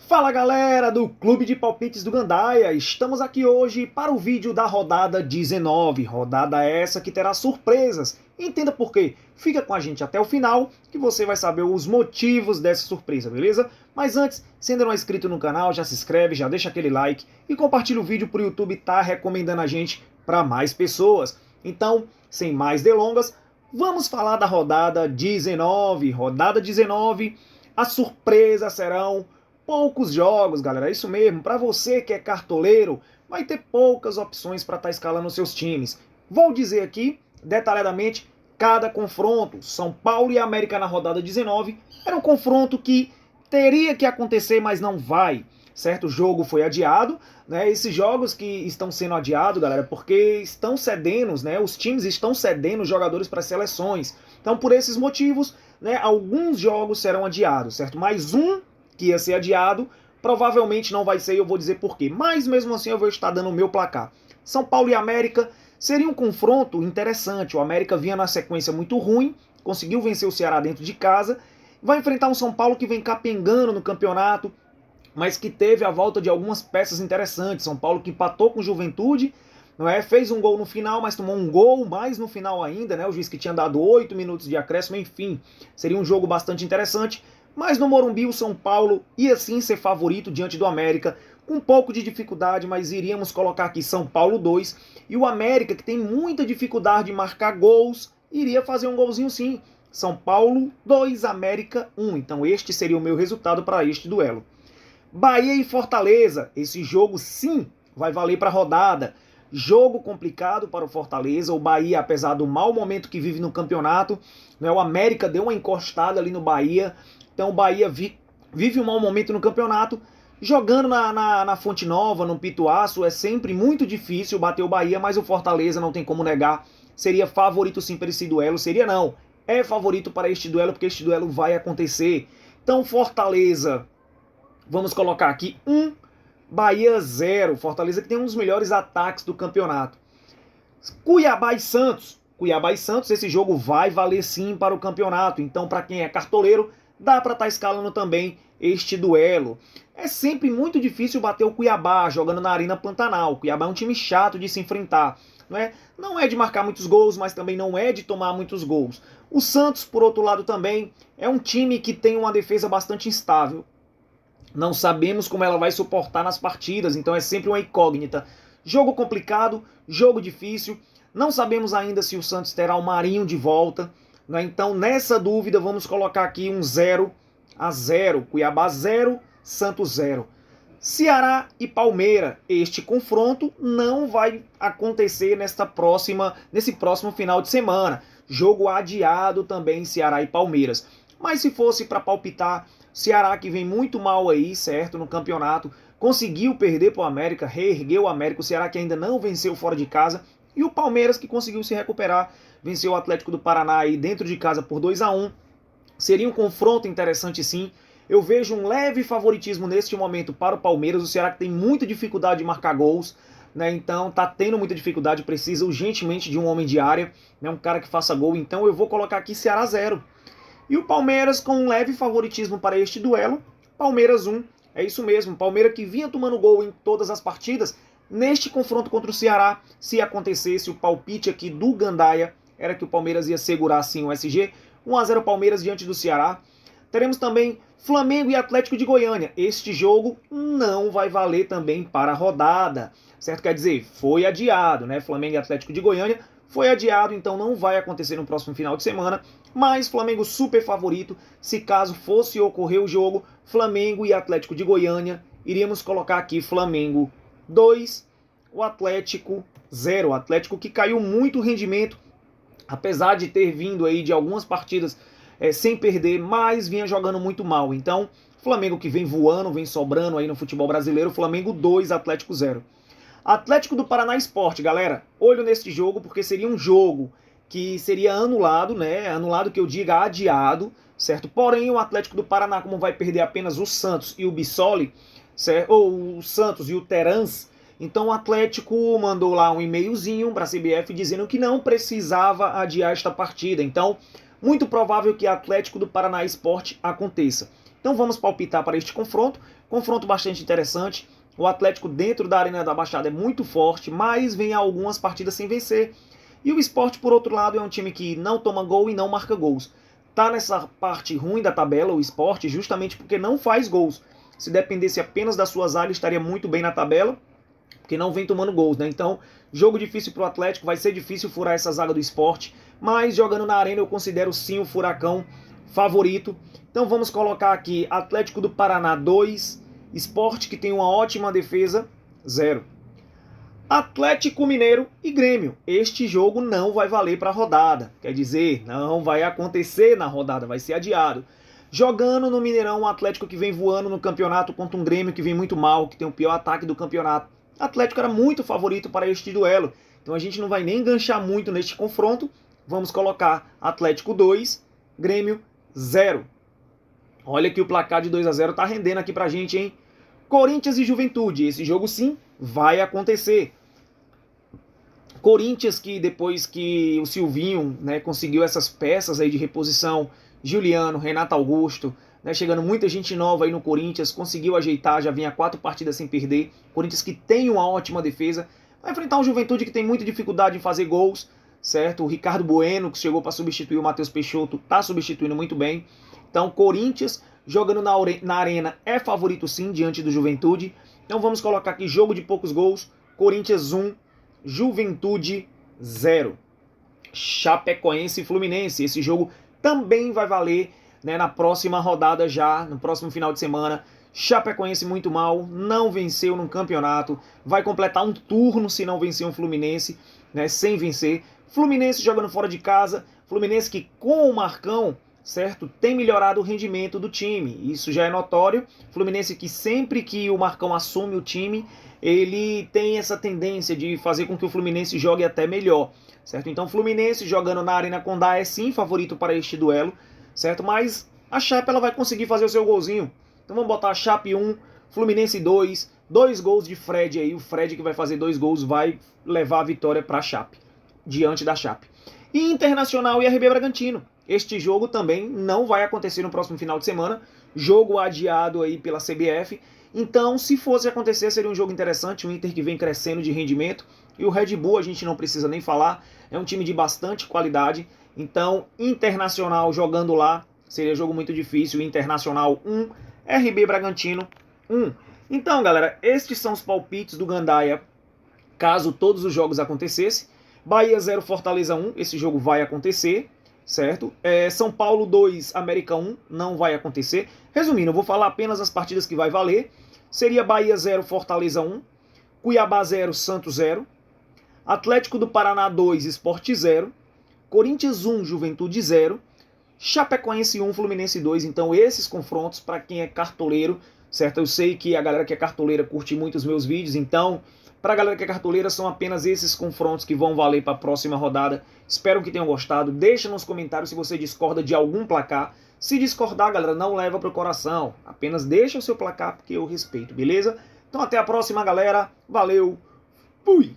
Fala galera do Clube de Palpites do Gandaia, estamos aqui hoje para o vídeo da rodada 19, rodada essa que terá surpresas. Entenda por quê, fica com a gente até o final que você vai saber os motivos dessa surpresa, beleza? Mas antes, se ainda não é inscrito no canal, já se inscreve, já deixa aquele like e compartilha o vídeo para o YouTube tá recomendando a gente para mais pessoas. Então, sem mais delongas, vamos falar da rodada 19. Rodada 19, as surpresas serão poucos jogos, galera, é isso mesmo. Para você que é cartoleiro, vai ter poucas opções para estar escalando seus times. Vou dizer aqui, detalhadamente, cada confronto. São Paulo e América na rodada 19 era um confronto que teria que acontecer, mas não vai. Certo? O jogo foi adiado, né? Esses jogos que estão sendo adiados, galera, porque estão cedendo, né? Os times estão cedendo jogadores para seleções. Então, por esses motivos, né, alguns jogos serão adiados, certo? Mais um que ia ser adiado, provavelmente não vai ser, eu vou dizer por quê. Mas mesmo assim eu vou estar dando o meu placar. São Paulo e América seria um confronto interessante. O América vinha na sequência muito ruim, conseguiu vencer o Ceará dentro de casa, vai enfrentar um São Paulo que vem capengando no campeonato, mas que teve a volta de algumas peças interessantes. São Paulo que empatou com o Juventude, não é? Fez um gol no final, mas tomou um gol mais no final ainda, né? O juiz que tinha dado 8 minutos de acréscimo, enfim. Seria um jogo bastante interessante. Mas no Morumbi o São Paulo ia sim ser favorito diante do América, com um pouco de dificuldade, mas iríamos colocar aqui São Paulo 2, e o América, que tem muita dificuldade de marcar gols, iria fazer um golzinho sim. São Paulo 2, América 1. Então este seria o meu resultado para este duelo. Bahia e Fortaleza, esse jogo sim vai valer para a rodada. Jogo complicado para o Fortaleza, o Bahia, apesar do mau momento que vive no campeonato, né, o América deu uma encostada ali no Bahia. Então o Bahia vive um mau momento no campeonato. Jogando na Fonte Nova, no Pituaço, é sempre muito difícil bater o Bahia, mas o Fortaleza, não tem como negar, seria favorito sim para esse duelo. Seria não, é favorito para este duelo, porque este duelo vai acontecer. Então Fortaleza, vamos colocar aqui 1, Bahia 0. Fortaleza que tem um dos melhores ataques do campeonato. Cuiabá e Santos. Cuiabá e Santos, esse jogo vai valer sim para o campeonato. Então para quem é cartoleiro, dá para estar escalando também este duelo. É sempre muito difícil bater o Cuiabá jogando na Arena Pantanal. O Cuiabá é um time chato de se enfrentar. Não é de marcar muitos gols, mas também não é de tomar muitos gols. O Santos, por outro lado, também é um time que tem uma defesa bastante instável. Não sabemos como ela vai suportar nas partidas, então é sempre uma incógnita. Jogo complicado, jogo difícil. Não sabemos ainda se o Santos terá o Marinho de volta. Então, nessa dúvida, vamos colocar aqui um 0-0. Cuiabá 0, Santos 0. Ceará e Palmeiras. Este confronto não vai acontecer nesse próximo final de semana. Jogo adiado também, Ceará e Palmeiras. Mas se fosse para palpitar, Ceará que vem muito mal aí, certo, no campeonato, conseguiu perder para o América, reergueu o América, o Ceará que ainda não venceu fora de casa, e o Palmeiras que conseguiu se recuperar, venceu o Atlético do Paraná aí dentro de casa por 2-1. Seria um confronto interessante sim. Eu vejo um leve favoritismo neste momento para o Palmeiras. O Ceará que tem muita dificuldade de marcar gols, né? Então tá tendo muita dificuldade, precisa urgentemente de um homem de área, né? Um cara que faça gol. Então eu vou colocar aqui Ceará 0. E o Palmeiras com um leve favoritismo para este duelo. Palmeiras 1. É isso mesmo. Palmeiras que vinha tomando gol em todas as partidas. Neste confronto contra o Ceará, se acontecesse o palpite aqui do Gandaia, era que o Palmeiras ia segurar sim o SG. 1-0 Palmeiras diante do Ceará. Teremos também Flamengo e Atlético de Goiânia. Este jogo não vai valer também para a rodada, certo? Quer dizer, foi adiado, né? Flamengo e Atlético de Goiânia foi adiado, então não vai acontecer no próximo final de semana. Mas Flamengo super favorito. Se caso fosse ocorrer o jogo, Flamengo e Atlético de Goiânia, iríamos colocar aqui Flamengo 2, o Atlético 0. O Atlético que caiu muito o rendimento, apesar de ter vindo aí de algumas partidas sem perder, mas vinha jogando muito mal. Então, Flamengo que vem voando, vem sobrando aí no futebol brasileiro, Flamengo 2, Atlético 0. Atlético do Paraná Sport, galera, olho neste jogo, porque seria um jogo que seria anulado, né? Anulado que eu diga adiado, certo? Porém, o Atlético do Paraná, como vai perder apenas o Santos e o Bissoli, certo? Ou o Santos e o Terans, então o Atlético mandou lá um e-mailzinho para a CBF dizendo que não precisava adiar esta partida. Então, muito provável que Atlético do Paraná Sport aconteça. Então vamos palpitar para este confronto. Confronto bastante interessante. O Atlético dentro da Arena da Baixada é muito forte, mas vem algumas partidas sem vencer. E o Sport, por outro lado, é um time que não toma gol e não marca gols. Tá nessa parte ruim da tabela, o Sport, justamente porque não faz gols. Se dependesse apenas da sua zaga, estaria muito bem na tabela, porque não vem tomando gols, né? Então, jogo difícil para o Atlético, vai ser difícil furar essa zaga do Sport, mas jogando na Arena eu considero sim o Furacão favorito. Então vamos colocar aqui Atlético do Paraná 2, Sport, que tem uma ótima defesa, 0. Atlético Mineiro e Grêmio. Este jogo não vai valer para a rodada, quer dizer, não vai acontecer na rodada, vai ser adiado. Jogando no Mineirão, um Atlético que vem voando no campeonato contra um Grêmio que vem muito mal, que tem o pior ataque do campeonato. Atlético era muito favorito para este duelo, então a gente não vai nem enganchar muito neste confronto. Vamos colocar Atlético 2, Grêmio 0. Olha que o placar de 2-0 tá rendendo aqui pra gente, hein? Corinthians e Juventude, esse jogo sim vai acontecer. Corinthians, que depois que o Silvinho, né, conseguiu essas peças aí de reposição, Juliano, Renato Augusto, né, chegando muita gente nova aí no Corinthians, conseguiu ajeitar, já vinha 4 partidas sem perder. Corinthians que tem uma ótima defesa, vai enfrentar um Juventude que tem muita dificuldade em fazer gols, certo? O Ricardo Bueno, que chegou para substituir o Matheus Peixoto, tá substituindo muito bem. Então, Corinthians jogando na Arena é favorito sim diante do Juventude. Então vamos colocar aqui jogo de poucos gols, Corinthians 1, Juventude 0. Chapecoense e Fluminense, esse jogo também vai valer, né, na próxima rodada já, no próximo final de semana. Chapecoense muito mal, não venceu no campeonato, vai completar um turno se não vencer um Fluminense, né, sem vencer. Fluminense jogando fora de casa, Fluminense que com o Marcão, certo, tem melhorado o rendimento do time, isso já é notório. Fluminense que sempre que o Marcão assume o time, ele tem essa tendência de fazer com que o Fluminense jogue até melhor, certo? Então Fluminense jogando na Arena Condá é sim favorito para este duelo, certo? Mas a Chape ela vai conseguir fazer o seu golzinho. Então vamos botar a Chape 1, Fluminense 2, 2 gols de Fred aí, o Fred que vai fazer 2 gols vai levar a vitória para a Chape, diante da Chape. E Internacional e RB Bragantino. Este jogo também não vai acontecer no próximo final de semana, jogo adiado aí pela CBF. Então, se fosse acontecer, seria um jogo interessante, o Inter que vem crescendo de rendimento, e o Red Bull a gente não precisa nem falar, é um time de bastante qualidade. Então, Internacional jogando lá, seria jogo muito difícil, Internacional 1, RB Bragantino 1. Então, galera, estes são os palpites do Gandaia, caso todos os jogos acontecessem. Bahia 0, Fortaleza 1, esse jogo vai acontecer, certo? São Paulo 2, América 1, não vai acontecer. Resumindo, eu vou falar apenas as partidas que vai valer. Seria Bahia 0, Fortaleza 1, Cuiabá 0, Santos 0, Atlético do Paraná 2, Sport 0, Corinthians 1, Juventude 0, Chapecoense 1, Fluminense 2. Então esses confrontos para quem é cartoleiro, certo? Eu sei que a galera que é cartoleira curte muito os meus vídeos, então para a galera que é cartoleira são apenas esses confrontos que vão valer para a próxima rodada. Espero que tenham gostado. Deixa nos comentários se você discorda de algum placar. Se discordar, galera, não leva para o coração. Apenas deixa o seu placar porque eu respeito, beleza? Então até a próxima, galera. Valeu. Fui!